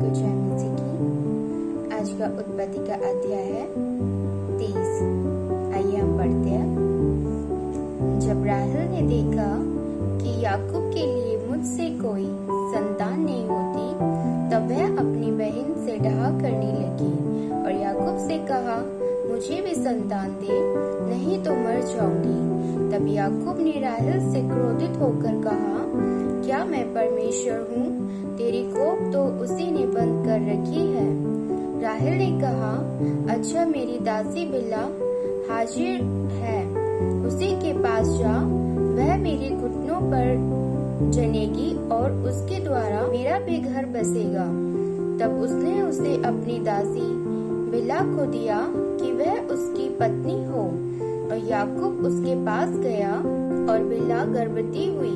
को जय मसीह की। आज का उत्पत्ति का अध्याय है 23। आइए हम पढ़ते हैं। जब राहेल ने देखा कि याकूब के लिए मुझसे कोई संतान नहीं होती, तब वह अपनी बहन से डहा करने लगी और याकूब से कहा, मुझे भी संतान दे, नहीं तो मर जाऊंगी। तब याकूब ने राहेल से क्रोधित होकर कहा, क्या मैं परमेश्वर हूँ? तेरी कोख तो उसी ने बंद कर रखी है। राहेल ने कहा, अच्छा, मेरी दासी बिल्हा हाजिर है, उसी के पास जा, वह मेरे घुटनों पर जनेगी और उसके द्वारा मेरा भी घर बसेगा। तब उसने उसे अपनी दासी बिल्हा को दिया कि वह उसकी पत्नी हो, और याकूब उसके पास गया और बिल्हा गर्भवती हुई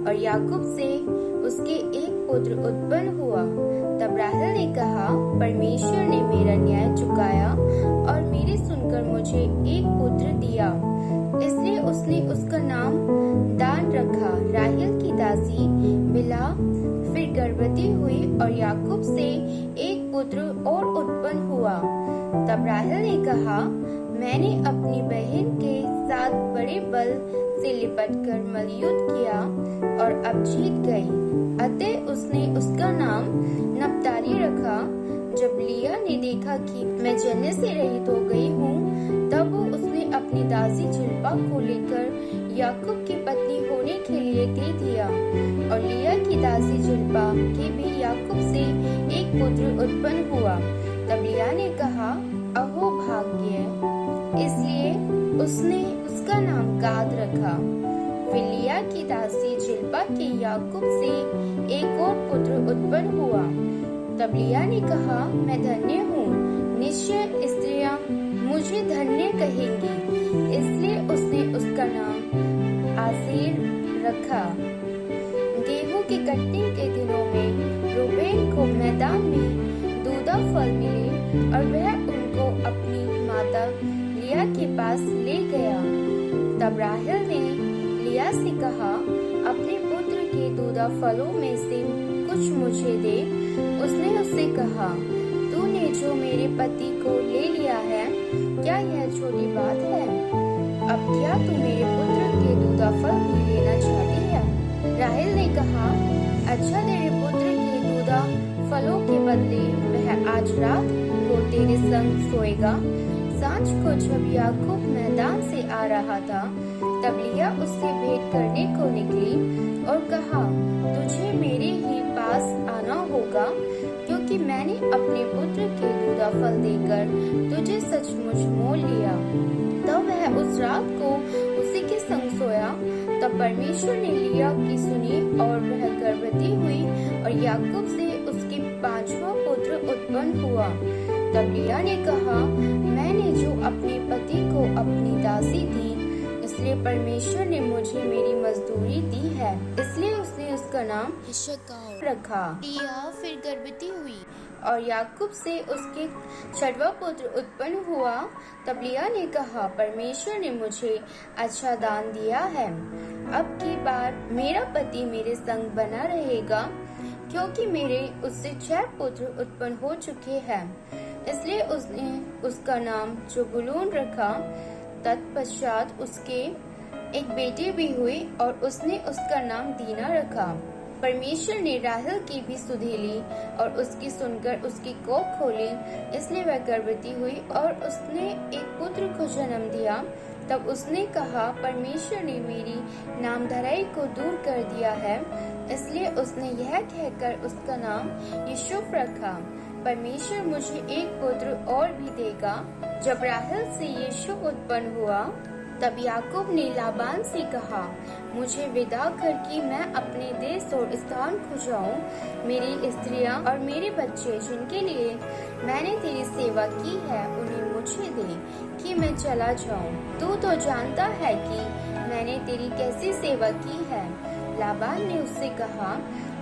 और याकूब से उसके एक पुत्र उत्पन्न हुआ। तब राहेल ने कहा, परमेश्वर ने मेरा न्याय चुकाया और मेरी सुनकर मुझे एक पुत्र दिया, इसलिए उसने उसका नाम दान रखा। राहेल की दासी बिल्हा फिर गर्भवती हुई और याकूब से एक पुत्र और उत्पन्न हुआ। तब राहेल ने कहा, मैंने अपनी बहन के साथ बड़े बल से लिपटकर मलयुद्ध किया और अब जीत गई। अतः उसने उसका नाम नप्ताली रखा। जब लिया ने देखा कि मैं जन्म से रहित हो गई हूँ, तब उसने अपनी दासी जिल्पा को लेकर याकूब की पत्नी होने के लिए दे दिया, और लिया की दासी जिल्पा के भी याकूब से एक पुत्र उत्पन्न हुआ। तब लिया ने कहा, अहो भाग्य, इसलिए उसने उसका नाम गाद रखा। फिर लिया की दासी जिल्पा के याकूब से एक और पुत्र उत्पन्न हुआ। तब लिया ने कहा, मैं धन्य हूँ, निश्चय स्त्रियां मुझे धन्य कहेंगी, इसलिए उसने उसका नाम आसेर रखा। गेहूं के कटने के दिनों में रूबेन को मैदान में दूधा फल मिले और वह उनको अपनी माता लिया के पास ले गया। तब राहेल ने लिया से कहा, अपने पुत्र के दूधा फलों में से कुछ मुझे दे। उसने उससे कहा, तूने जो मेरे पति को ले लिया है, क्या यह छोटी बात है? अब क्या तू मेरे पुत्र के दूधा फल भी लेना चाहती है? राहेल ने कहा, अच्छा, तेरे पुत्र के दूधा फलों के बदले वह आज रात को तेरे संग सोएगा। सांझ को जब याकूब मैदान से आ रहा था, तब लिया उससे भेंट करने को निकली और कहा, तुझे मेरे ही पास आना होगा, क्योंकि मैंने अपने पुत्र के दूधा फल देकर तुझे सचमुच मोल लिया। तब वह उस रात को उसी के संग सोया। तब परमेश्वर ने लिया की सुनी और वह गर्भवती हुई और याकूब से उसकी 5वां पुत्र उत्पन्न हुआ। तब लिया ने कहा, मैंने जो अपने पति को अपनी दासी दी, इसलिए परमेश्वर ने मुझे मेरी मजदूरी दी है। इसलिए उसने उसका नाम इश्शाकार रखा। लिया फिर गर्भवती हुई और याकूब से उसके 6वां पुत्र उत्पन्न हुआ। तब लिया ने कहा, परमेश्वर ने मुझे अच्छा दान दिया है, अब की बार मेरा पति मेरे संग बना रहेगा, क्योंकि मेरे उससे 6 पुत्र उत्पन्न हो चुके हैं। इसलिए उसने उसका नाम जुबूलून रखा। तत्पश्चात उसके एक बेटी भी हुई और उसने उसका नाम दीना रखा। परमेश्वर ने राहेल की भी सुधेली और उसकी सुनकर उसकी कोख खोली, इसलिए वह गर्भवती हुई और उसने एक पुत्र को जन्म दिया। तब उसने कहा, परमेश्वर ने मेरी नामधराई को दूर कर दिया है, इसलिए उसने यह कहकर उसका नाम यूसुफ रखा, परमेश्वर मुझे एक पुत्र और भी देगा। जब राहेल से यूसुफ उत्पन्न हुआ, तब याकूब ने लाबान से कहा, मुझे विदा कर कि मैं अपने देश और स्थान को जाऊं। मेरी स्त्रियां और मेरे बच्चे जिनके लिए मैंने तेरी सेवा की है, उन्हें मुझे दे कि मैं चला जाऊं। तू तो जानता है कि मैंने तेरी कैसी सेवा की है। लाबान ने उससे कहा,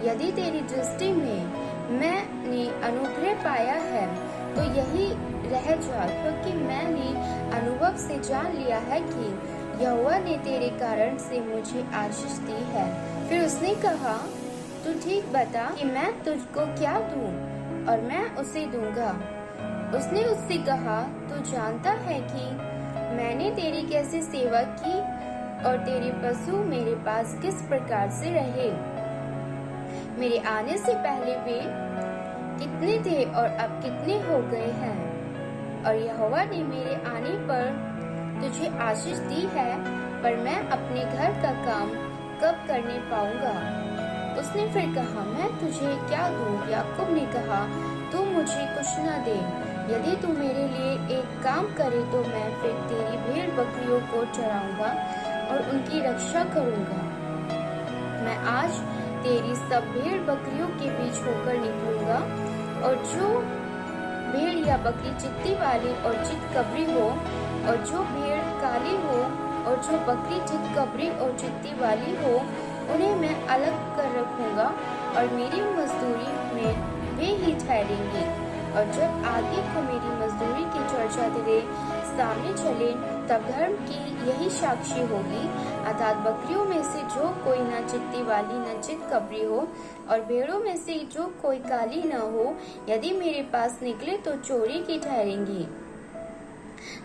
यदि तेरी दृष्टि में मैंने अनुग्रह पाया है, तो यही रह जा, क्योंकि मैंने अनुभव से जान लिया है कि यहोवा ने तेरे कारण से मुझे आशीष दी है। फिर उसने कहा, तू ठीक बता कि मैं तुझको क्या दूं। और मैं उसे दूंगा। उसने उससे कहा, तू जानता है कि मैंने तेरी कैसे सेवा की और तेरे पशु मेरे पास किस प्रकार से रहे। मेरे आने से पहले वे कितने थे और अब कितने हो गए हैं। और यहोवा ने मेरे आने पर तुझे आशीष दी है, पर मैं अपने घर का काम कब करने पाऊंगा। उसने फिर कहा, मैं तुझे क्या दूं? याकूब ने कहा, तू मुझे कुछ न दे। यदि तू मेरे लिए एक काम करे तो मैं फिर तेरी भेड़ बकरियों को चराऊंगा और उनकी रक्षा करूंगा। मैं आज तेरी सब भेड़ बकरियों के बीच होकर निकलूंगा, और जो भेड़ या बकरी चित्ती वाली और चितकबरी हो, और जो भेड़ काली हो और जो बकरी चितकबरी और चित्ती वाली हो, उन्हें मैं अलग कर रखूंगा और मेरी मजदूरी में वे ही ठहरेंगे। और जब आगे को मेरी मजदूरी की चर्चा तेरे सामने चले, तब धर्म की यही साक्षी होगी, अर्थात बकरियों में से जो कोई न चित्ती वाली न चितकबरी हो और भेड़ों में से जो कोई काली न हो, यदि मेरे पास निकले तो चोरी की ठहरेंगी।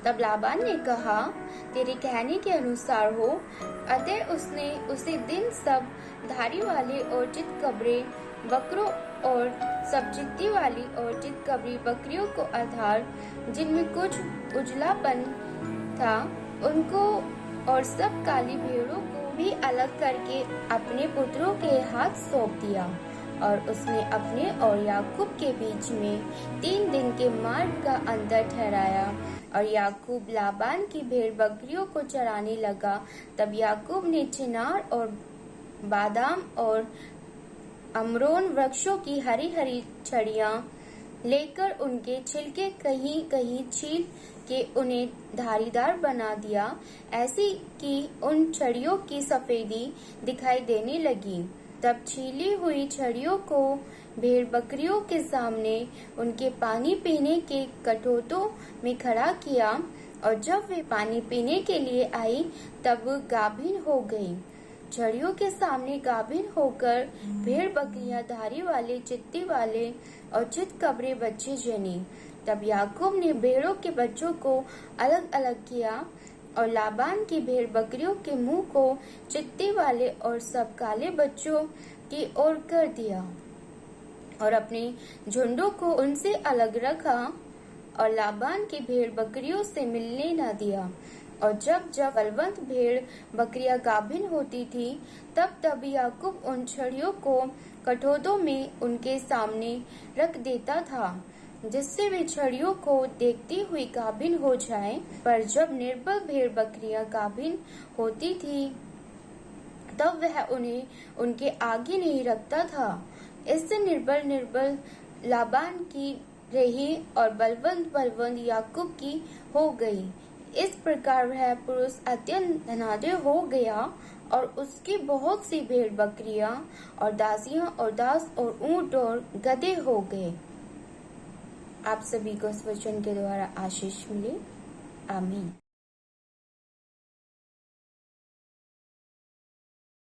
तब लाबान ने कहा, तेरे कहने के अनुसार हो। अतः उसने उसी दिन सब धारी वाले और चितकबरे बकरों और सब चित्ती वाली और चितकबरी बकरियों को, अर्थात जिनमें कुछ उजलापन था, उनको और सब काली भेड़ों को भी अलग करके अपने पुत्रों के हाथ सौंप दिया। और उसने अपने और याकूब के बीच में 3 दिन के मार्ग का अंतर ठहराया। और याकूब लाबान की भेड़ बकरियों को चराने लगा। तब याकूब ने चिनार और बादाम और अमरोन वृक्षों की हरी हरी छड़ियां लेकर उनके छिलके कहीं कहीं छील के उन्हें धारीदार बना दिया, ऐसी कि उन छड़ियों की सफेदी दिखाई देने लगी। तब छीली हुई छड़ियों को भेड़ बकरियों के सामने उनके पानी पीने के कटोतों में खड़ा किया, और जब वे पानी पीने के लिए आई तब गाभिन हो गई। छड़ियों के सामने गाभिन होकर भेड़ बकरियां धारी वाले, चित्ती वाले और चितकबरे बच्चे जनी। तब याकूब ने भेड़ों के बच्चों को अलग अलग किया और लाबान की भेड़ बकरियों के मुंह को चित्ती वाले और सब काले बच्चों की ओर कर दिया, और अपने झुंडों को उनसे अलग रखा और लाबान की भेड़ बकरियों से मिलने न दिया। और जब जब बलवंत भेड़ बकरियां गाभिन होती थी, तब तब याकूब उन छड़ियों को कटोरों में उनके सामने रख देता था, जिससे वे छड़ियों को देखती हुई गाभिन हो जाएं। पर जब निर्बल भेड़ बकरियां गाभिन होती थी, तब वह उन्हें उनके आगे नहीं रखता था। इससे निर्बल लाबान की रही और बलवंत याकूब की हो गई। इस प्रकार वह पुरुष अत्यंत धनाढ्य हो गया, और उसकी बहुत सी भेड़ बकरियां और दासियां और दास और ऊंट और गधे हो गए। आप सभी को इस वचन के द्वारा आशीष मिले। आमीन।